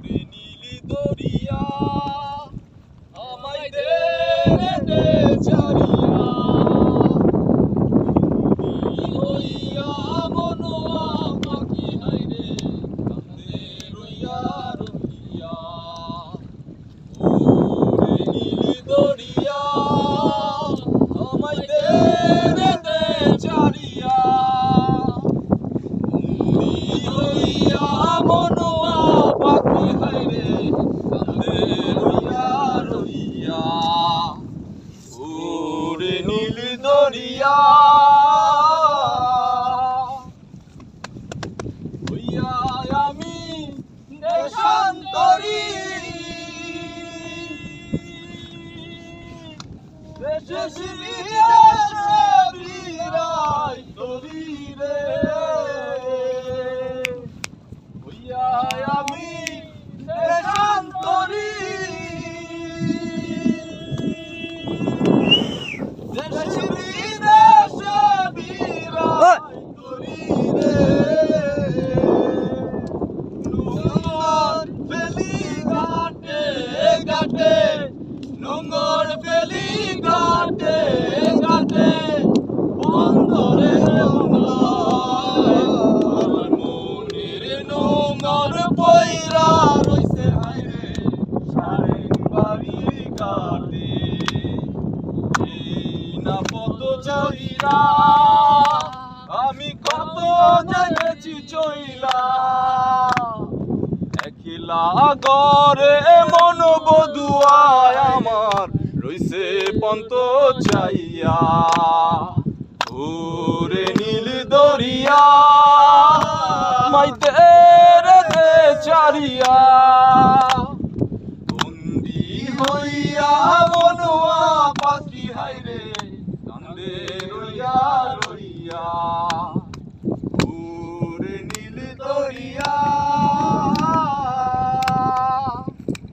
নীলি দরিয়া আমায় দে রে দে ছাড়িয়া হইয়া মনোয়া পাখি হাইরে কান্দে রইয়া রইয়া ওরে নীলি দরিয়া আমায় দে রে দে ছাড়িয়া হইয়া মনোয়া পাখি হাইরে কান্দে রইয়া রইয়া ওরে নীলি দরিয়া হইয়া আমি দেশান্তরী দেশে বিরাই তরি রে হইয়া আমি দেশান্তরী দেশে বিরাই তরি রে নোংর ফেলি ঘাটে ঘাটে নোংর ফেলি ঘাটে ঘাটে বন্দরে আমার মনের নোংর পয়রা রইছে হাইরে সারে বাড়ি কাটে এই না পত চইলা আমি কত জেনেছি চইলা একলা গরে মন বধুয়ায় আমার রইছে পন্ত চাইয়া ওরে নীল দরিয়া মাইতে রে দে চারিয়া বন্দি হইয়া মনোয়া পাখি হাইরে